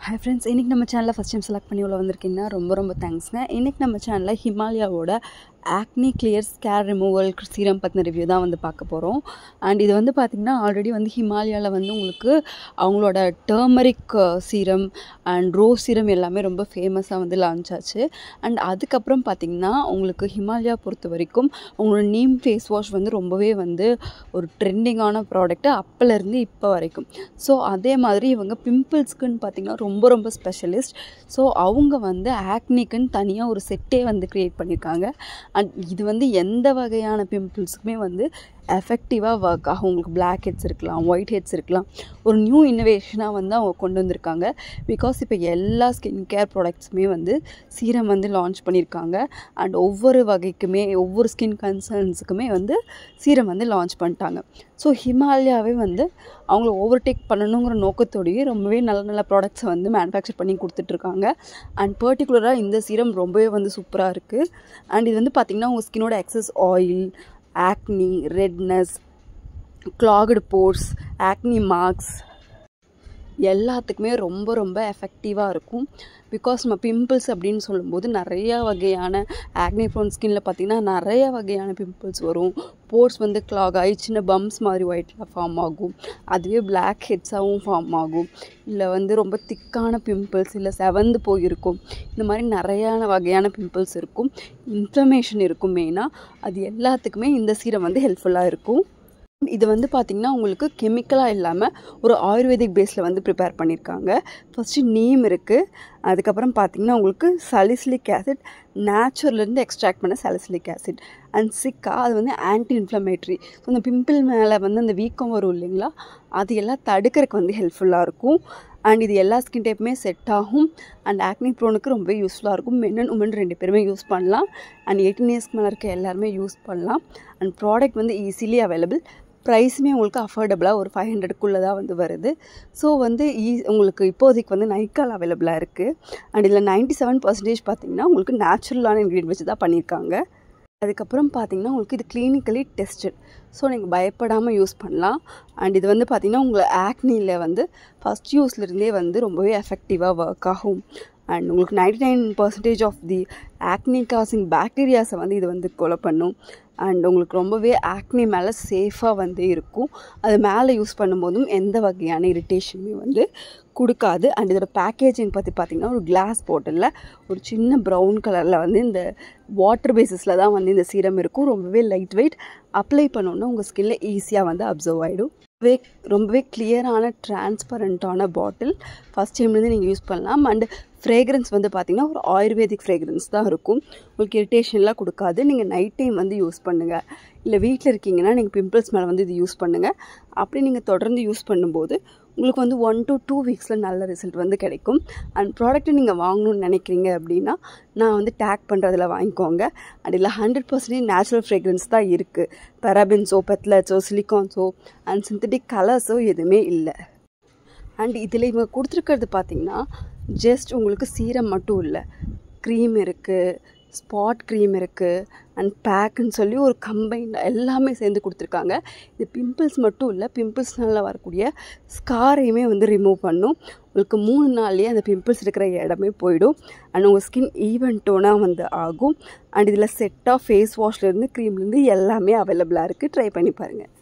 Hi friends, இன்னைக்கு நம்ம சேனலை ஃபர்ஸ்ட் டைம் செலக்ட் பண்ணி உள்ள வந்திருக்கீங்கன்னா ரொம்ப தேங்க்ஸ்ங்க. இன்னைக்கு நம்ம சேனலில் ஹிமாலயாவோட ஆக்னி கிளியர் ஸ்கேர் ரிமூவல் சீரம் பற்றின ரிவ்யூ தான் வந்து பார்க்க போகிறோம். அண்ட் இது வந்து பார்த்திங்கன்னா ஆல்ரெடி வந்து ஹிமாலயாவில் வந்து உங்களுக்கு அவங்களோட turmeric serum and rose serum எல்லாமே ரொம்ப ஃபேமஸாக வந்து லான்ச் ஆச்சு. அண்ட் அதுக்கப்புறம் பார்த்திங்கன்னா உங்களுக்கு ஹிமாலயா பொறுத்த வரைக்கும் அவங்களோட நீம் ஃபேஸ் வாஷ் வந்து ரொம்பவே வந்து ஒரு ட்ரெண்டிங்கான ப்ராடக்ட்டு அப்போலேருந்து இப்போ வரைக்கும். ஸோ அதே மாதிரி இவங்க பிம்பிள்ஸ்க்குன்னு பார்த்திங்கன்னா ரொம்ப ஸ்பெஷலிஸ்ட். ஸோ அவங்க வந்து ஆக்னிக்குன்னு தனியாக ஒரு செட்டே வந்து க்ரியேட் பண்ணியிருக்காங்க. அண்ட் இது வந்து எந்த வகையான பிம்பிள்ஸுக்குமே வந்து எஃபெக்டிவாக ஒர்க் ஆகும். உங்களுக்கு பிளாக் ஹெட்ஸ் இருக்கலாம், ஒயிட் ஹெட்ஸ் இருக்கலாம். ஒரு நியூ இன்னோவேஷனாக வந்து அவங்க கொண்டு வந்திருக்காங்க. பிகாஸ் இப்போ எல்லா ஸ்கின் கேர் ப்ராடக்ட்ஸுமே வந்து சீரம் வந்து லான்ச் பண்ணியிருக்காங்க. அண்ட் ஒவ்வொரு வகைக்குமே ஒவ்வொரு ஸ்கின் கன்சர்ன்ஸுக்குமே வந்து சீரம் வந்து லான்ச் பண்ணிட்டாங்க. ஸோ ஹிமாலயாவே வந்து அவங்கள ஓவர்டேக் பண்ணணுங்கிற நோக்கத்தோடையே ரொம்பவே நல்ல ப்ராடக்ட்ஸை வந்து மேனுஃபேக்சர் பண்ணி கொடுத்துட்ருக்காங்க. அண்ட் பர்டிகுலராக இந்த சீரம் ரொம்பவே வந்து சூப்பராக இருக்குது. அண்ட் இது வந்து பார்த்திங்கன்னா உங்கள் ஸ்கின்னோட excess oil, acne, redness, clogged pores, acne marks எல்லாத்துக்குமே ரொம்ப எஃபெக்டிவாக இருக்கும். பிகாஸ் நம்ம பிம்பிள்ஸ் அப்படின்னு சொல்லும்போது நிறையா வகையான ஆக்னி ப்ரோன் ஸ்கின்னில் பார்த்திங்கன்னா நிறைய வகையான பிம்பிள்ஸ் வரும். போர்ஸ் வந்து கிளாக் ஆகி சின்ன பம்ப்ஸ் மாதிரி ஒயிட்டில் ஃபார்ம் ஆகும். அதுவே பிளாக் ஹெட்ஸாகவும் ஃபார்ம் ஆகும். இல்லை வந்து ரொம்ப திக்கான பிம்பிள்ஸ், இல்லை செவந்து போயிருக்கும். இந்த மாதிரி நிறையான வகையான பிம்பிள்ஸ் இருக்கும். இன்ஃப்ளமேஷன் இருக்கும். மெயினாக அது எல்லாத்துக்குமே இந்த சீரம் வந்து ஹெல்ப்ஃபுல்லாக இருக்கும். இது வந்து பார்த்திங்கன்னா உங்களுக்கு கெமிக்கலாக இல்லாமல் ஒரு ஆயுர்வேதிக் பேஸில் வந்து ப்ரிப்பேர் பண்ணியிருக்காங்க. ஃபஸ்ட்டு நீம் இருக்குது. அதுக்கப்புறம் பார்த்திங்கன்னா உங்களுக்கு சலிசிலிக் ஆசிட், நேச்சுரலேருந்து எக்ஸ்ட்ராக்ட் பண்ண சலிசிலிக் ஆசிட். அண்ட் சிக்கா அது வந்து ஆன்டி இன்ஃப்ளமேட்ரி. ஸோ அந்த பிம்பிள் மேலே வந்து அந்த வீக்கம் வரும் இல்லைங்களா, அது எல்லாம் தடுக்கிறதுக்கு வந்து ஹெல்ப்ஃபுல்லாக இருக்கும். அண்ட் இது எல்லா ஸ்கின் டைப்புமே செட் ஆகும். அண்ட் ஆக்னி ப்ரோனுக்கு ரொம்ப யூஸ்ஃபுல்லாக இருக்கும். மென் அண்ட் உமன் 2 பேருமே யூஸ் பண்ணலாம். அண்ட் 18 இயர்ஸ்க்கு மேலே இருக்க எல்லாருமே யூஸ் பண்ணலாம். அண்ட் ப்ராடக்ட் வந்து ஈஸிலி அவைலபிள். ப்ரைஸுமே உங்களுக்கு அஃபோர்டபுளாக ஒரு 500க்குள்ளே தான் வந்து வருது. ஸோ வந்து உங்களுக்கு இப்போதைக்கு வந்து நைக்கால் அவைலபிளாக இருக்குது. அண்ட் இதில் 97% பார்த்திங்கன்னா உங்களுக்கு நேச்சுரலான இன்க்ரீடியன்ட் வச்சு தான் பண்ணியிருக்காங்க. அதுக்கப்புறம் பார்த்திங்கன்னா உங்களுக்கு இது கிளினிக்கலி டெஸ்டட். ஸோ நீங்கள் பயப்படாமல் யூஸ் பண்ணலாம். அண்ட் இது வந்து பார்த்திங்கன்னா உங்களை ஆக்னியில் வந்து ஃபஸ்ட் யூஸ்லேருந்தே வந்து ரொம்பவே எஃபெக்டிவாக ஒர்க் ஆகும். அண்ட் உங்களுக்கு 99% ஆஃப் தி ஆக்னி காசிங் பாக்டீரியாஸை வந்து இது வந்து கொலை பண்ணும். அண்ட் உங்களுக்கு ரொம்பவே ஆக்னி மேலே சேஃபாக வந்து இருக்கும். அது மேலே யூஸ் பண்ணும்போதும் எந்த வகையான இரிட்டேஷனுமே வந்து கொடுக்காது. அண்ட் இதோட பேக்கேஜிங் பற்றி பார்த்திங்கன்னா ஒரு கிளாஸ் பாட்டிலில் ஒரு சின்ன ப்ரௌன் கலரில் வந்து இந்த வாட்டர் பேசிஸில் தான் வந்து இந்த சீரம் இருக்கும். ரொம்பவே லைட் வெயிட். அப்ளை பண்ணோன்னா உங்கள் ஸ்கின்னில் ஈஸியாக வந்து அப்சர்வ் ஆகிடும். ரொம்பவே கிளியரான டிரான்ஸ்பரண்ட்டான பாட்டில். ஃபஸ்ட் டைம்லேருந்து நீங்கள் யூஸ் பண்ணலாம். அண்ட் ஃப்ரேக்ரன்ஸ் வந்து பார்த்திங்கன்னா ஒரு ஆயுர்வேதிக் ஃப்ரேக்ரன்ஸ் தான் இருக்கும். உங்களுக்கு இரிட்டேஷன்லாம் கொடுக்காது. நீங்கள் நைட் டைம் வந்து யூஸ் பண்ணுங்கள். இல்லை வீட்டில் இருக்கீங்கன்னா நீங்கள் பிம்பிள்ஸ் மேலே வந்து இது யூஸ் பண்ணுங்கள். அப்படி நீங்கள் தொடர்ந்து யூஸ் பண்ணும்போது உங்களுக்கு வந்து 1 to 2 வீக்ஸில் நல்ல ரிசல்ட் வந்து கிடைக்கும். அண்ட் ப்ராடக்ட்டை நீங்கள் வாங்கணும்னு நினைக்கிறீங்க அப்படின்னா நான் வந்து டேக் பண்ணுறதில் வாங்கிக்கோங்க. அண்ட் இதில் 100% நேச்சுரல் ஃப்ரேக்ரன்ஸ் தான் இருக்குது. பெராபின்ஸோ, பெத்லட்ஸோ, சிலிகான்ஸோ அண்ட் சிந்தட்டிக் கலர்ஸோ எதுவுமே இல்லை. அண்ட் இதில் இவங்க கொடுத்துருக்கிறது பார்த்திங்கன்னா ஜஸ்ட் உங்களுக்கு சீரம் மட்டும் இல்லை, க்ரீம் இருக்குது, ஸ்பாட் க்ரீம் இருக்குது, அண்ட் பேக்குன்னு சொல்லி ஒரு கம்பைண்ட் எல்லாமே சேர்ந்து கொடுத்துருக்காங்க. இது பிம்பிள்ஸ் மட்டும் இல்லை, பிம்பிள்ஸ்னால வரக்கூடிய ஸ்காரையுமே வந்து ரிமூவ் பண்ணும். உங்களுக்கு 3 நாள்லேயே அந்த பிம்பிள்ஸ் இருக்கிற இடமே போயிடும். அண்ட் உங்கள் ஸ்கின் ஈவன் டோனாக வந்து ஆகும். அண்ட் இதில் செட்டாக ஃபேஸ் வாஷ்லேருந்து க்ரீம்லேருந்து எல்லாமே அவைலபிளாக இருக்குது. ட்ரை பண்ணி பாருங்கள்.